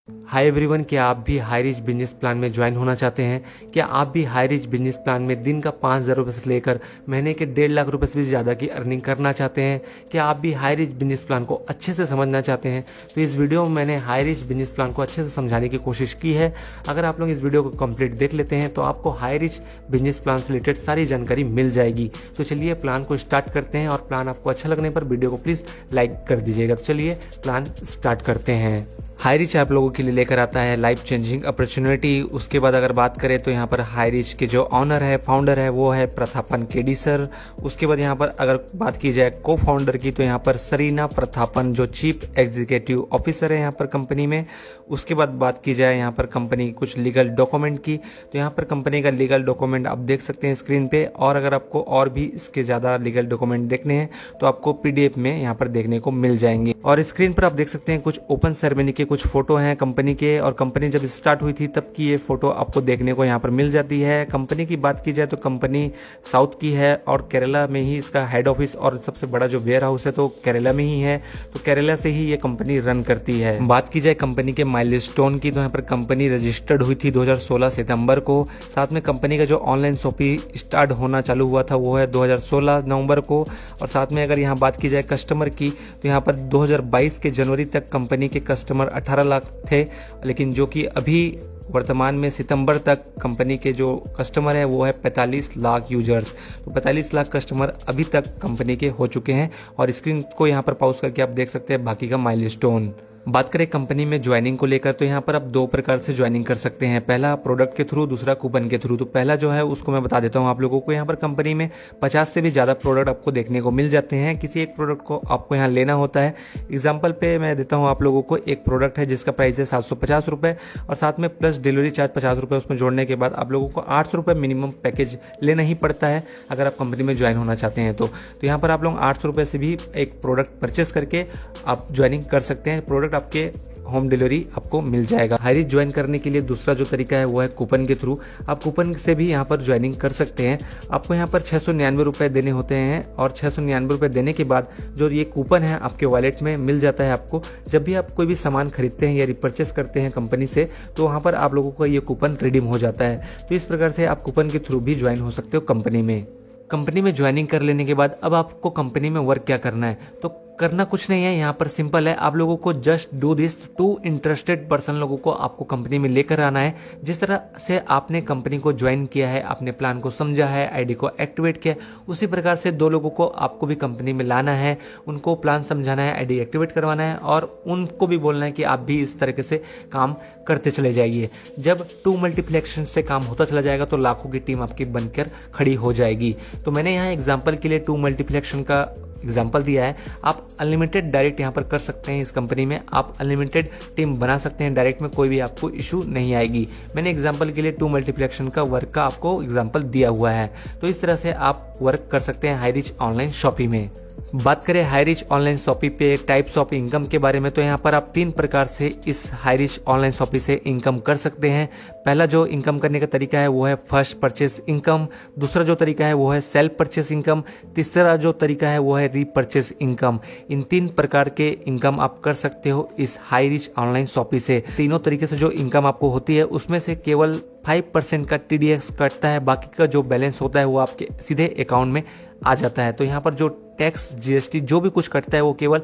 Hi everyone, क्या आप भी हाई रिच बिजनेस प्लान में ज्वाइन होना चाहते हैं? क्या आप भी हाई रिच बिजनेस प्लान में दिन का 5,000 रुपये से लेकर महीने के 1.5 लाख रुपए से भी ज़्यादा की अर्निंग करना चाहते हैं? क्या आप भी हाई रिच बिजनेस प्लान को अच्छे से समझना चाहते हैं? तो इस वीडियो में मैंने हाई रिच बिजनेस प्लान को अच्छे से समझाने की कोशिश की है। अगर आप लोग इस वीडियो को कंप्लीट देख लेते हैं तो आपको हाई रिच बिजनेस प्लान से रिलेटेड सारी जानकारी मिल जाएगी। तो चलिए प्लान को स्टार्ट करते हैं, और प्लान आपको अच्छा लगने पर वीडियो को प्लीज़ लाइक कर दीजिएगा। तो चलिए प्लान स्टार्ट करते हैं। हाई रिच आप लोगों के लिए लेकर आता है लाइफ चेंजिंग अपॉर्चुनिटी। उसके बाद अगर बात करें तो यहाँ पर हाई रिच के जो ऑनर है, फाउंडर है, वो है प्रथापन केडी सर। उसके बाद यहाँ पर अगर बात की जाए को फाउंडर की तो यहाँ पर सरीना प्रथापन जो चीफ एग्जीक्यूटिव ऑफिसर है यहाँ पर कंपनी में। उसके बाद बात की जाए यहाँ पर कंपनी कुछ लीगल डॉक्यूमेंट की, तो यहाँ पर कंपनी का लीगल डॉक्यूमेंट आप देख सकते हैं स्क्रीन पे। और अगर आपको और भी इसके ज़्यादा लीगल डॉक्यूमेंट देखने हैं तो आपको पीडीएफ में यहाँ पर देखने को मिल जाएंगे। और स्क्रीन पर आप देख सकते हैं कुछ ओपन सेरेमनी के कुछ फोटो हैं कंपनी के, और कंपनी जब स्टार्ट हुई थी तब की ये फोटो आपको देखने को यहाँ पर मिल जाती है। कंपनी की बात की जाए तो कंपनी साउथ की है और केरला में ही इसका हेड ऑफिस और सबसे बड़ा जो वेयर हाउस है तो केरला में ही है। तो केरला से ही ये कंपनी रन करती है। बात की जाए कंपनी के माइलस्टोन की तो यहाँ पर कंपनी रजिस्टर्ड हुई थी 2016 सितंबर को। साथ में कंपनी का जो ऑनलाइन शॉपिंग स्टार्ट होना चालू हुआ था वो है 2016 नवंबर को। और साथ में अगर यहाँ बात की जाए कस्टमर की तो यहाँ पर 2022 के जनवरी तक कंपनी के कस्टमर 18 लाख थे, लेकिन जो कि अभी वर्तमान में सितंबर तक कंपनी के जो कस्टमर है वो है 45 लाख यूजर्स। तो 45 लाख कस्टमर अभी तक कंपनी के हो चुके हैं। और स्क्रीन को यहाँ पर पॉज करके आप देख सकते हैं बाकी का माइलस्टोन। बात करें कंपनी में ज्वाइनिंग को लेकर तो यहाँ पर आप दो प्रकार से ज्वाइनिंग कर सकते हैं, पहला प्रोडक्ट के थ्रू, दूसरा कूपन के थ्रू। तो पहला जो है उसको मैं बता देता हूँ आप लोगों को। यहाँ पर कंपनी में 50 से भी ज़्यादा प्रोडक्ट आपको देखने को मिल जाते हैं। किसी एक प्रोडक्ट को आपको यहाँ लेना होता है। एग्जाम्पल पे मैं देता हूँ आप लोगों को, एक प्रोडक्ट है जिसका प्राइस है 750 रुपये, और साथ में प्लस डिलीवरी चार्ज 50 रुपये उसमें जोड़ने के बाद आप लोगों को 800 रुपये मिनिमम पैकेज लेना ही पड़ता है अगर आप कंपनी में ज्वाइन होना चाहते हैं। तो यहाँ पर आप लोग 800 रुपये से भी एक प्रोडक्ट परचेस करके आप ज्वाइनिंग कर सकते हैं। प्रोडक्ट आपके होम डिलीवरी आपको मिल जाएगा। हाई रिच ज्वाइन करने के लिए दूसरा जो तरीका है वो है कूपन के थ्रू। आप कूपन से भी यहाँ पर ज्वाइनिंग कर सकते हैं। आपको यहाँ पर 699 रुपये देने होते हैं, और 699 रुपये देने के बाद जो ये कूपन है आपके वॉलेट में मिल जाता है आपको। जब भी आप कोई भी सामान खरीदते हैं या रिपर्चेस करते हैं कंपनी से तो वहाँ पर आप लोगों को ये कूपन रिडीम हो जाता है। तो इस प्रकार से आप कूपन के थ्रू भी ज्वाइन हो सकते हो कंपनी में। कंपनी में ज्वाइनिंग कर लेने के बाद अब आपको कंपनी में वर्क क्या करना है? तो करना कुछ नहीं है, यहाँ पर सिंपल है। आप लोगों को just do this, 2 interested person लोगों को आपको कंपनी में लेकर आना है। जिस तरह से आपने कंपनी को ज्वाइन किया है, आपने प्लान को समझा है, आईडी को एक्टिवेट किया, उसी प्रकार से 2 लोगों को आपको भी कंपनी में लाना है। उनको प्लान समझाना है, आईडी एक्टिवेट करवाना है, और उनको भी बोलना है कि आप भी इस तरीके से काम करते चले जाइए। जब 2 मल्टीप्लेक्शन से काम होता चला जाएगा तो लाखों की टीम आपकी बनकर खड़ी हो जाएगी। तो मैंने यहाँ एग्जाम्पल के लिए 2 मल्टीप्लेक्शन का एग्जाम्पल दिया है। आप अनलिमिटेड डायरेक्ट यहाँ पर कर सकते हैं। इस कंपनी में आप अनलिमिटेड टीम बना सकते हैं डायरेक्ट में, कोई भी आपको इशू नहीं आएगी। मैंने एग्जाम्पल के लिए 2 मल्टीप्लेक्शन का वर्क का आपको एग्जाम्पल दिया हुआ है। तो इस तरह से आप वर्क कर सकते हैं हाई रिच ऑनलाइन शॉपिंग में। बात करें हाई रिच ऑनलाइन शॉपिंग पे टाइप्स ऑफ इनकम के बारे में तो यहाँ पर आप 3 प्रकार से इस हाई रिच ऑनलाइन शॉपिंग से इनकम कर सकते हैं। पहला जो इनकम करने का तरीका है वो है फर्स्ट परचेस इनकम, दूसरा जो तरीका है वो है सेल्फ परचेस इनकम, तीसरा जो तरीका है वो है रीपरचेस इनकम। इन 3 प्रकार के इनकम आप कर सकते हो इस हाई रिच ऑनलाइन शॉपिंग से। तीनों तरीके से जो इनकम आपको होती है उसमें से केवल 5% का TDS कटता है, बाकी का जो बैलेंस होता है वो आपके सीधे अकाउंट में आ जाता है। तो यहाँ पर जो टैक्स, GST जो भी कुछ कटता है वो केवल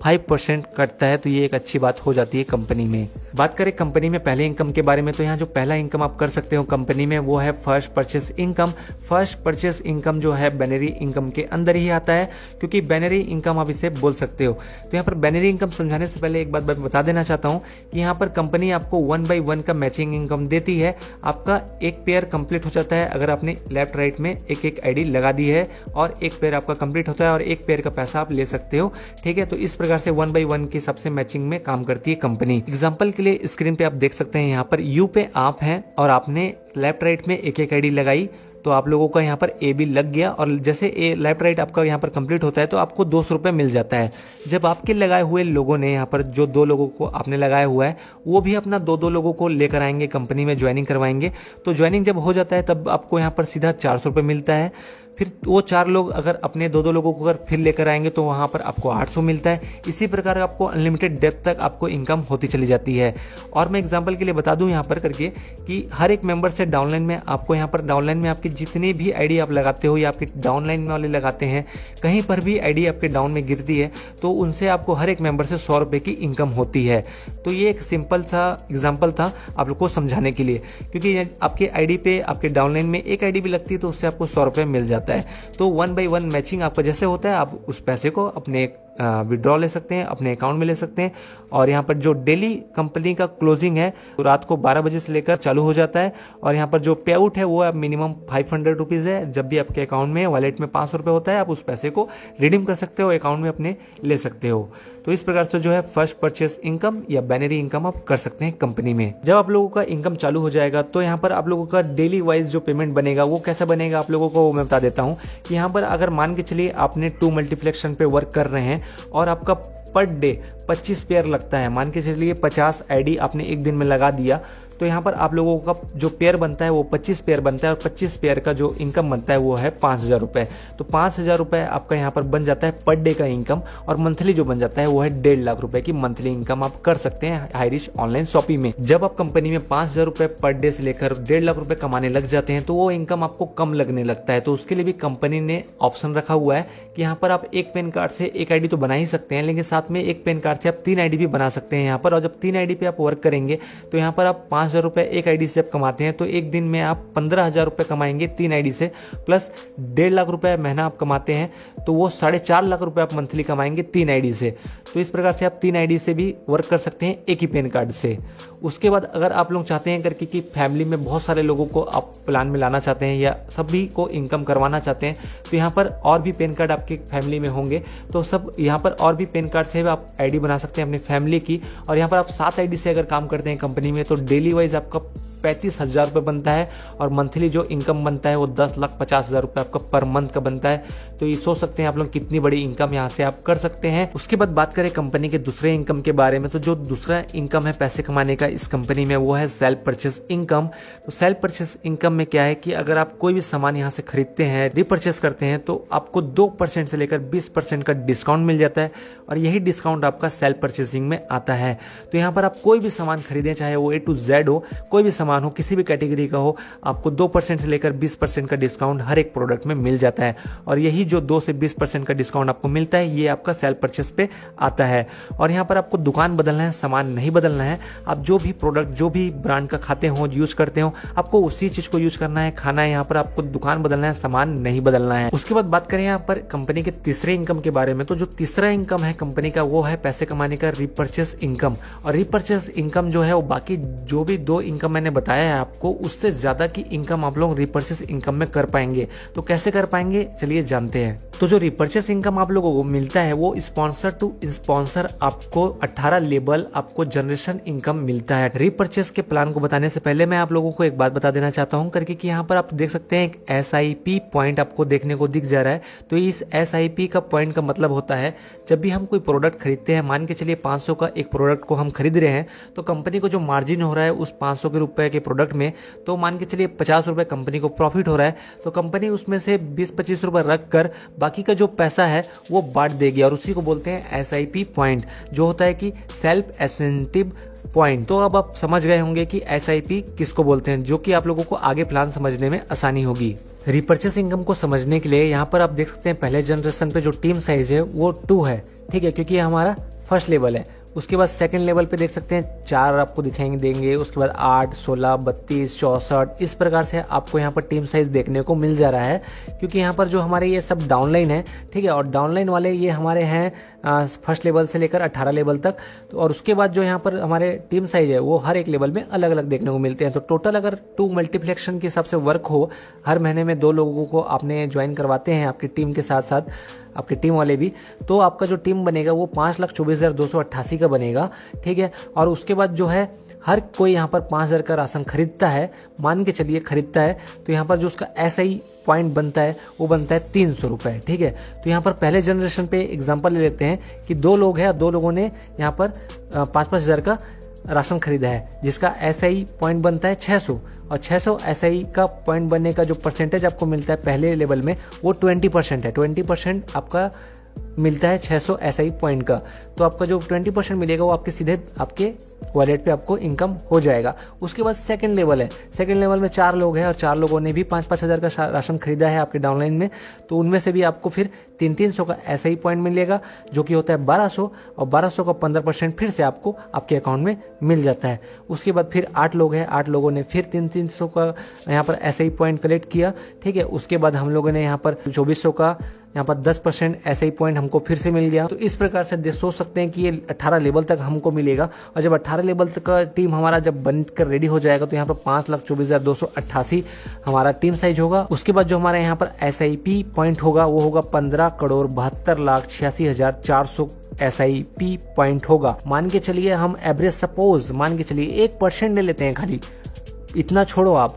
5% कटता है। तो ये एक अच्छी बात हो जाती है कंपनी में। बात करें कंपनी में पहले इनकम के बारे में तो यहाँ जो पहला इनकम आप कर सकते हो कंपनी में वो है first purchase income. First purchase income जो है बैनरी इनकम के अंदर ही आता है, क्योंकि बैनरी इनकम आप इसे बोल सकते हो। तो यहाँ पर बैनरी इनकम समझाने से पहले एक बात मैं बता देना चाहता हूँ कि यहाँ पर कंपनी आपको 1 by 1 का मैचिंग इनकम देती है। आपका एक पेयर कंप्लीट हो जाता है अगर आपने लेफ्ट राइट में एक आईडी लगा दी है, और एक पेयर आपका कंप्लीट होता है और एक पेयर का पैसा आप ले सकते हो। ठीक है, तो इस प्रकार से 1 by 1 के सबसे मैचिंग में काम करती है कंपनी। एग्जांपल के लिए स्क्रीन पे आप देख सकते हैं, यहाँ पर यू पे आप हैं और आपने लेफ्ट राइट में एक आईडी लगाई तो आप लोगों का यहाँ पर ए भी लग गया, और जैसे ए लेफ्ट राइट आपका यहाँ पर कंप्लीट होता है तो आपको 200 रुपये मिल जाता है। जब आपके लगाए हुए लोगों ने यहाँ पर जो 2 लोगों को आपने लगाया हुआ है वो भी अपना 2 लोगों को लेकर आएंगे कंपनी में, ज्वाइनिंग करवाएंगे। तो ज्वाइनिंग जब हो जाता है तब आपको यहाँ पर सीधा 400 रुपये मिलता है। फिर वो 4 लोग अगर अपने 2-2 लोगों को अगर फिर लेकर आएंगे तो वहाँ पर आपको 800 मिलता है। इसी प्रकार आपको अनलिमिटेड डेप्थ तक आपको इनकम होती चली जाती है। और मैं एग्जांपल के लिए बता दूं यहाँ पर करके कि हर एक मेंबर से डाउनलाइन में आपको यहाँ पर डाउनलाइन में आपकी जितनी भी आईडी आप लगाते हो या आपके डाउनलाइन वाले लगाते हैं, कहीं पर भी आईडी आपके डाउन में गिरती है तो उनसे आपको हर एक मेंबर से 100 रुपये की इनकम होती है। तो ये एक सिंपल सा एग्जाम्पल था आप लोग को समझाने के लिए, क्योंकि आपके आईडी पे आपके डाउनलाइन में एक आईडी भी लगती है तो उससे आपको 100 रुपये मिल जाता है। तो 1 by 1 मैचिंग आपका जैसे होता है, आप उस पैसे को अपने विड्रॉ ले सकते हैं, अपने अकाउंट में ले सकते हैं। और यहाँ पर जो डेली कंपनी का क्लोजिंग है वो रात को 12 बजे से लेकर चालू हो जाता है। और यहाँ पर जो पे आउट है वो मिनिमम 500 रुपीज़ है। जब भी आपके अकाउंट में वॉलेट में 500 रुपये होता है, आप उस पैसे को रिडीम कर सकते हो, अकाउंट में अपने ले सकते हो। तो इस प्रकार से जो है फर्स्ट परचेस इनकम या बैनरी इनकम आप कर सकते हैं कंपनी में। जब आप लोगों का इनकम चालू हो जाएगा तो यहाँ पर आप लोगों का डेली वाइज जो पेमेंट बनेगा वो कैसा बनेगा आप लोगों को मैं बता देता हूँ कि यहाँ पर अगर मान के चलिए आपने 2 मल्टीप्लेक्शन पे वर्क कर रहे हैं और आपका पर डे 25 पेयर लगता है, मान के चलिए 50 आईडी आपने एक दिन में लगा दिया, तो यहाँ पर आप लोगों का जो पेयर बनता है वो 25 पेयर बनता है और 25 पेयर का जो इनकम बनता है वो है 5,000 रुपये। तो 5,000 रुपये आपका यहाँ पर बन जाता है पर डे का इनकम। और मंथली जो बन जाता है वो है 1.5 लाख रुपए की मंथली इनकम आप कर सकते हैं हाईरिच ऑनलाइन शॉपिंग में। जब आप कंपनी में 5,000 रुपये पर डे से लेकर 1.5 लाख रुपए कमाने लग जाते हैं तो वो इनकम आपको कम लगने लगता है। तो उसके लिए भी कंपनी ने ऑप्शन रखा हुआ है कि यहाँ पर आप एक पैन कार्ड से एक आईडी तो बना ही सकते हैं, लेकिन साथ में एक पैन कार्ड से आप 3 आईडी भी बना सकते हैं यहाँ पर। और जब 3 आईडी पे आप वर्क करेंगे तो यहाँ पर आप 5,000 रुपये एक आईडी से आप कमाते हैं तो एक दिन में आप 15,000 रुपये कमाएंगे 3 आईडी से, प्लस 1.5 लाख रुपये महीना आप कमाते हैं तो वो 4.5 लाख रुपये आप मंथली कमाएंगे 3 आईडी से। तो इस प्रकार से आप 3 आईडी से भी वर्क कर सकते हैं एक ही पैन कार्ड से। उसके बाद अगर आप लोग चाहते हैं करके कि फैमिली में बहुत सारे लोगों को आप प्लान में लाना चाहते हैं या सभी को इनकम करवाना चाहते हैं तो यहाँ पर और भी पैन कार्ड आपकी फैमिली में होंगे तो सब यहाँ पर और भी पैन कार्ड से आप आईडी बना सकते हैं अपनी फैमिली की। और यहाँ पर आप 7 आईडी से अगर काम करते हैं कंपनी में तो डेली वाइज आपका 35,000 रुपये बनता है और मंथली जो इनकम बनता है वो 10,50,000 रुपये आपका पर मंथ का बनता है। तो ये सोच सकते हैं आप लोग कितनी बड़ी इनकम यहाँ से आप कर सकते हैं। उसके बाद बात करें कंपनी के दूसरे इनकम के बारे में, तो जो दूसरा इनकम है पैसे कमाने का इस कंपनी में वो है सेल्फ परचेस इनकम। तो सेल्फ परचेस इनकम में क्या है कि अगर आप कोई भी सामान यहाँ से खरीदते हैं, रिपर्चेस करते हैं तो आपको 2% से लेकर 20% का डिस्काउंट मिल जाता है और यही डिस्काउंट आपका सेल्फ परचेसिंग में आता है। तो यहाँ पर आप कोई भी सामान खरीदें, चाहे वो A to Z हो, कोई भी सामान हो, किसी भी कैटेगरी का हो, आपको 2% से लेकर 20% का डिस्काउंट हर एक प्रोडक्ट में मिल जाता है। और यही जो 2 से 20% का डिस्काउंट आपको मिलता है ये आपका सेल्फ परचेस पे आता है। और यहाँ पर आपको दुकान बदलना है, सामान नहीं बदलना है। आप जो भी प्रोडक्ट जो भी ब्रांड का खाते हो, यूज करते हो, आपको उसी चीज को यूज करना है, खाना है। यहाँ पर आपको दुकान बदलना है, सामान नहीं बदलना है। उसके बाद बात करें यहाँ पर कंपनी के तीसरे इनकम के बारे में, तो जो तीसरा इनकम है कंपनी का वो है पैसे कमाने का रिपर्चेस इनकम। और रिपर्चेस इनकम जो है वो बाकी जो भी 2 इनकम मैंने बताया है आपको, उससे ज्यादा की इनकम आप लोग रिपर्चेस इनकम में कर पाएंगे। तो कैसे कर पाएंगे चलिए जानते हैं। तो जो रिपर्चेस इनकम आप लोगों को मिलता है वो स्पॉन्सर टू स्पॉन्सर आपको 18 लेवल आपको जनरेशन इनकम मिलता है। रिपर्चेस के प्लान को बताने से पहले मैं आप लोगों को एक बात बता देना चाहता हूं करके कि यहाँ पर आप देख सकते हैं एक SIP पॉइंट आपको देखने को दिख जा रहा है। तो इस SIP का पॉइंट का मतलब होता है जब भी हम कोई प्रोडक्ट खरीदते हैं, मान के चलिए 500 का एक प्रोडक्ट को हम खरीद रहे हैं तो कंपनी को जो मार्जिन हो रहा है उस 500 के रुपए के प्रोडक्ट में, तो मान के चलिए 50 रुपए कंपनी को प्रॉफिट हो रहा है तो कंपनी उसमें से 20-25 रुपए रख कर बाकी का जो पैसा है वो बांट देगी और उसी को बोलते हैं SIP पॉइंट, जो होता है कि सेल्फ इंसेंटिव पॉइंट। तो अब आप समझ गए होंगे कि SIP किसको बोलते हैं, जो कि आप लोगों को आगे प्लान समझने में आसानी होगी। रिपर्चेस इनकम को समझने के लिए यहाँ पर आप देख सकते हैं पहले जनरेशन पे जो टीम साइज है वो 2 है, ठीक है, क्योंकि ये हमारा फर्स्ट लेवल है। उसके बाद सेकंड लेवल पे देख सकते हैं 4 आपको दिखाएंगे देंगे। उसके बाद 8, 16, 32, 64 इस प्रकार से आपको यहाँ पर टीम साइज देखने को मिल जा रहा है, क्योंकि यहाँ पर जो हमारे ये सब डाउनलाइन है, ठीक है, और डाउनलाइन वाले ये हमारे हैं फर्स्ट लेवल से लेकर 18 लेवल तक। तो और उसके बाद जो यहाँ पर हमारे टीम साइज है वो हर एक लेवल में अलग अलग देखने को मिलते हैं। तो टोटल अगर 2 मल्टीप्लेक्शन के हिसाब से वर्क हो, हर महीने में 2 लोगों को आपने ज्वाइन करवाते हैं आपकी टीम के साथ साथ, आपकी टीम वाले भी, तो आपका जो टीम बनेगा वो 5,24,288 का बनेगा, ठीक है। और उसके बाद जो है हर कोई यहाँ पर 5,000 का राशन खरीदता है, मान के चलिए खरीदता है, तो यहाँ पर जो उसका SI पॉइंट बनता है वो बनता है 300 रुपये, ठीक है। तो यहाँ पर पहले जनरेशन पे एग्जांपल ले लेते हैं कि 2 लोग हैं, 2 लोगों ने यहाँ पर 5,000 का राशन खरीदा है जिसका SI पॉइंट बनता है 600 और 600 SI का पॉइंट बनने का जो परसेंटेज आपको मिलता है पहले लेवल में वो 20% है। 20% आपका मिलता है 600 SI पॉइंट का। तो आपका जो 20% मिलेगा वो आपके सीधे आपके वॉलेट पे आपको इनकम हो जाएगा। उसके बाद सेकंड लेवल है। सेकंड लेवल में 4 लोग हैं और 4 लोगों ने भी 5-5 हज़ार का राशन खरीदा है आपके डाउनलाइन में। तो उनमें से भी आपको फिर 300 का SI पॉइंट मिलेगा जो कि होता है 1200 और 1200 का 15% फिर से आपको आपके अकाउंट में मिल जाता है। उसके बाद फिर 8 लोग हैं, 8 लोगों ने फिर 300 का यहाँ पर SI पॉइंट कलेक्ट किया। ठीक है, उसके बाद हम लोगों ने यहाँ पर 2400 का यहाँ पर 10% SI पॉइंट हमको फिर से मिल गया। तो इस प्रकार से सोच सकते हैं कि ये 18 लेवल तक हमको मिलेगा और जब 18 लेवल तक का टीम हमारा जब बनकर रेडी हो जाएगा तो यहाँ पर 5,24,288 हमारा टीम साइज होगा। उसके बाद जो हमारे यहाँ पर SIP पॉइंट होगा वो होगा 15,72,86,400 SIP पॉइंट होगा। मान के चलिए हम एवरेज सपोज मान के चलिए 1% ले लेते हैं खाली, इतना छोड़ो आप,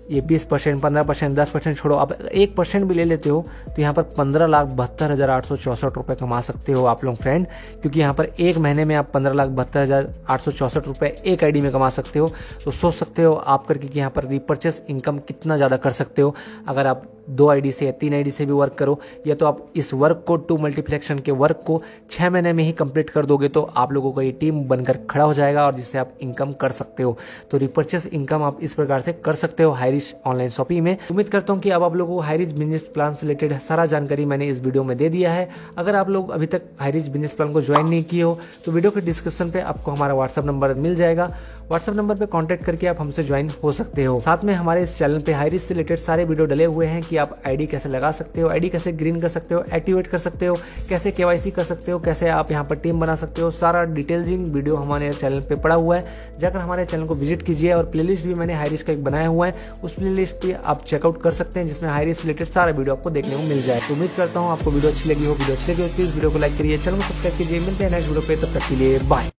ये 20%, 15%, 10% छोड़ो, आप 1% भी ले लेते हो तो यहाँ पर 15,72,864 रुपये कमा सकते हो आप लोग फ्रेंड। क्योंकि यहाँ पर एक महीने में आप 15,72,864 रुपये एक आईडी में कमा सकते हो। तो सोच सकते हो आप करके कि यहाँ पर रिपर्चेस इनकम कितना ज़्यादा कर सकते हो अगर आप 2 आईडी से या 3 आईडी से भी वर्क करो, या तो आप इस वर्क को 2 मल्टीप्लेक्शन के वर्क को 6 महीने में ही कंप्लीट कर दोगे तो आप लोगों का ये टीम बनकर खड़ा हो जाएगा और जिससे आप इनकम कर सकते हो। तो रिपर्चेस इनकम आप इस प्रकार से कर सकते हो हाईरिच ऑनलाइन शॉपिंग में। उम्मीद करता हूँ कि अब आप लोगों को हाईरिच बिजनेस प्लान से रिलेटेड सारा जानकारी मैंने इस वीडियो में दे दिया है। अगर आप लोग अभी तक हाईरिच बिजनेस प्लान को ज्वाइन नहीं किए हो तो वीडियो के डिस्क्रिप्शन पे आपको हमारा व्हाट्सअप नंबर मिल जाएगा। व्हाट्सअप नंबर पे कांटेक्ट करके आप हमसे ज्वाइन हो सकते हो। साथ में हमारे इस चैनल पे हाईरिच से रिलेटेड सारे वीडियो डले हुए हैं कि आप आईडी कैसे लगा सकते हो, आईडी कैसे ग्रीन कर सकते हो, एक्टिवेट कर सकते हो, कैसे KYC कर सकते हो, कैसे आप यहाँ पर टीम बना सकते हो। सारा डिटेलिंग वीडियो हमारे चैनल पे पड़ा हुआ है, जाकर हमारे चैनल को विजिट कीजिए। और प्लेलिस्ट भी मैंने हाईरिच का एक बनाया हुआ है, उस प्लेलिस्ट पे आप चेकआउट कर सकते हैं जिसमें हाईरिच से रिलेटेड सारा वीडियो आपको देखने को मिल जाए। तो उम्मीद करता हूँ आपको वीडियो अच्छी लगी हो। वीडियो अच्छी लगी हो प्लीज वीडियो को लाइक करिए, चैनल को सब्सक्राइब कीजिए। मिलते हैं नेक्स्ट वीडियो पे, तब तक के लिए बाय।